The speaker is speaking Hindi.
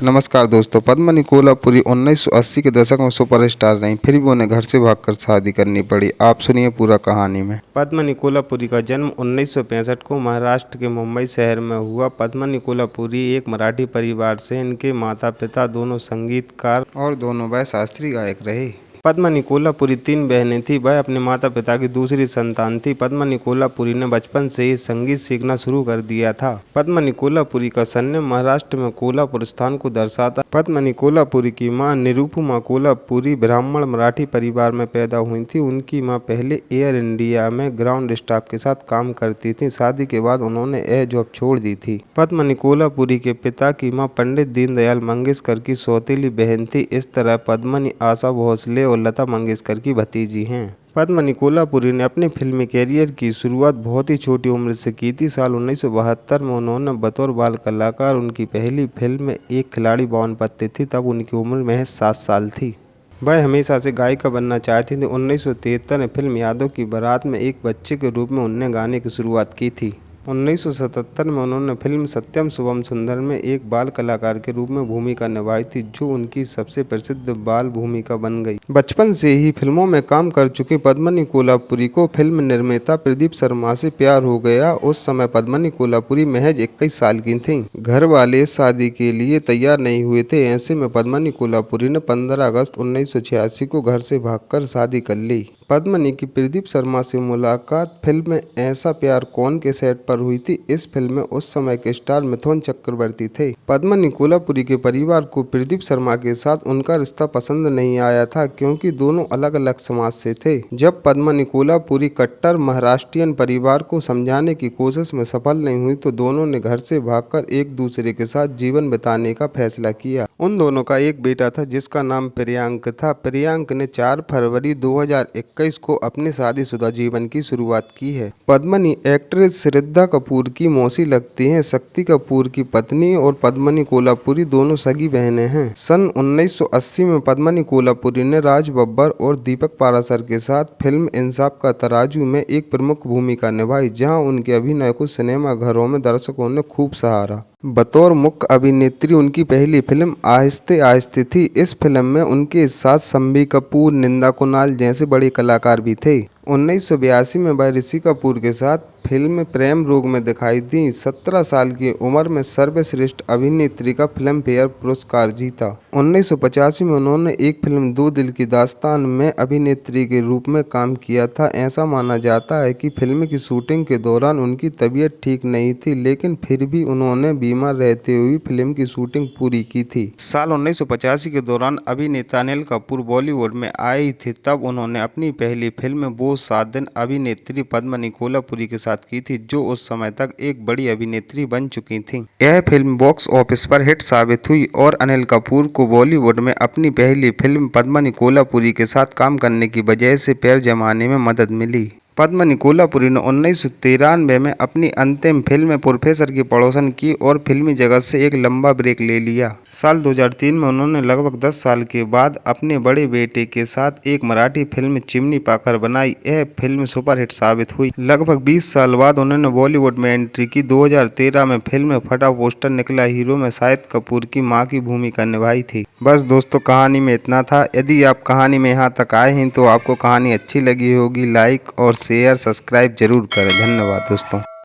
नमस्कार दोस्तों। पद्मिनी कोल्हापुरी 1980 के दशक में सुपरस्टार रहीं, फिर भी उन्हें घर से भागकर शादी करनी पड़ी। आप सुनिए पूरा कहानी में। पद्मिनी कोल्हापुरी का जन्म 1965 को महाराष्ट्र के मुंबई शहर में हुआ। पद्मिनी कोल्हापुरी एक मराठी परिवार से। इनके माता पिता दोनों संगीतकार और दोनों वह शास्त्रीय गायक रहे। पद्मिनी कोल्हापुरी 3 बहनें थीं। वह अपने माता पिता की दूसरी संतान थी। पद्मिनी कोल्हापुरी ने बचपन से ही संगीत सीखना शुरू कर दिया था। पद्मिनी कोल्हापुरी का सरनेम महाराष्ट्र में कोल्हापुर स्थान को दर्शाता। पद्मिनी कोल्हापुरी की मां निरुपमा कोल्हापुरी ब्राह्मण मराठी परिवार में पैदा हुई थी। उनकी मां पहले एयर इंडिया में ग्राउंड स्टाफ के साथ काम करती थी। शादी के बाद उन्होंने यह जॉब छोड़ दी थी। पद्मिनी कोल्हापुरी के पिता की मां पंडित दीनदयाल मंगेशकर की सौतेली बहन थी। इस तरह पद्मिनी आशा भोसले और लता मंगेशकर की भतीजी हैं। पद्मिनी कोल्हापुरी ने अपने फिल्मी कैरियर की शुरुआत बहुत ही छोटी उम्र से की थी। साल 1972 में उन्होंने बतौर बाल कलाकार उनकी पहली फिल्म एक खिलाड़ी बावन पत्ते थी। तब उनकी उम्र महज 7 साल थी। वह हमेशा से गायिका बनना चाहती थी। 1973 में फिल्म यादों की बारात में एक बच्चे के रूप में उन्होंने गाने की शुरुआत की थी। 1977 में उन्होंने फिल्म सत्यम शुभम सुंदर में एक बाल कलाकार के रूप में भूमिका निभाई थी, जो उनकी सबसे प्रसिद्ध बाल भूमिका बन गई। बचपन से ही फिल्मों में काम कर चुकी पद्मिनी कोल्हापुरी को फिल्म निर्माता प्रदीप शर्मा से प्यार हो गया। उस समय पद्मिनी कोल्हापुरी महज 21 साल की थीं। घर वाले शादी के लिए तैयार नहीं हुए थे। ऐसे में पद्मिनी कोल्हापुरी ने 15 अगस्त 1986 को घर से भागकर शादी कर ली। पद्मिनी की प्रदीप शर्मा से मुलाकात फिल्म ऐसा प्यार कौन के सेट पर हुई थी। इस फिल्म में उस समय के स्टार मिथुन चक्रवर्ती थे। पद्मिनी कोल्हापुरी के परिवार को प्रदीप शर्मा के साथ उनका रिश्ता पसंद नहीं आया था, क्योंकि दोनों अलग अलग समाज से थे। जब पद्मिनी कोल्हापुरी कट्टर महाराष्ट्रियन परिवार को समझाने की कोशिश में सफल नहीं हुई तो दोनों ने घर से भागकर एक दूसरे के साथ जीवन बिताने का फैसला किया। उन दोनों का एक बेटा था जिसका नाम प्रियांक था। प्रियांक ने 4 फरवरी 2021 को अपने शादीशुदा जीवन की शुरुआत की है। पद्मिनी एक्ट्रेस श्रद्धा कपूर की मौसी लगती हैं। शक्ति कपूर की पत्नी और पद्मिनी कोल्हापुरी दोनों सगी बहनें हैं। सन 1980 में पद्मिनी कोल्हापुरी ने राज बब्बर और दीपक पाराशर के साथ फिल्म इंसाफ का तराजू में एक प्रमुख भूमिका निभाई, जहां उनके अभिनय को सिनेमा घरों में दर्शकों ने खूब सराहा। बतौर मुख्य अभिनेत्री उनकी पहली फिल्म आहिस्ते आहिस्ते थी। इस फिल्म में उनके साथ शम्मी कपूर, निंदा कुणाल जैसे बड़े कलाकार भी थे। 1982 में वह ऋषि कपूर के साथ फिल्म प्रेम रोग में दिखाई दी। 17 साल की उम्र में सर्वश्रेष्ठ अभिनेत्री का फिल्म फेयर पुरस्कार जीता। 1985 में उन्होंने एक फिल्म दो दिल की दास्तान में अभिनेत्री के रूप में काम किया था। ऐसा माना जाता है कि फिल्म की शूटिंग के दौरान उनकी तबीयत ठीक नहीं थी, लेकिन फिर भी उन्होंने बीमार रहते हुए फिल्म की शूटिंग पूरी की थी। साल 1985 के दौरान अभिनेता अनिल कपूर बॉलीवुड में आई थी। तब उन्होंने अपनी पहली फिल्म वो 7 दिन अभिनेत्री पद्मिनी कोल्हापुरी के साथ की थी, जो उस समय तक एक बड़ी अभिनेत्री बन चुकी थीं। यह फिल्म बॉक्स ऑफिस पर हिट साबित हुई और अनिल कपूर को बॉलीवुड में अपनी पहली फिल्म पद्मिनी कोल्हापुरी के साथ काम करने की वजह से पैर जमाने में मदद मिली। पद्मिनी कोल्हापुरी ने 1993 में अपनी अंतिम फिल्म प्रोफेसर की पड़ोसन की और फिल्मी जगत से एक लंबा ब्रेक ले लिया। साल 2003 में उन्होंने लगभग 10 साल के बाद अपने बड़े बेटे के साथ एक मराठी फिल्म चिमनी पाखर बनाई। यह फिल्म सुपरहिट साबित हुई। लगभग 20 साल बाद उन्होंने बॉलीवुड में एंट्री की। 2013 में फिल्म फटा पोस्टर निकला हीरो में शाहिद कपूर की मां की भूमिका निभाई थी। बस दोस्तों, कहानी में इतना था। यदि आप कहानी में यहाँ तक आए हैं तो आपको कहानी अच्छी लगी होगी। लाइक और शेयर सब्सक्राइब जरूर करें। धन्यवाद दोस्तों।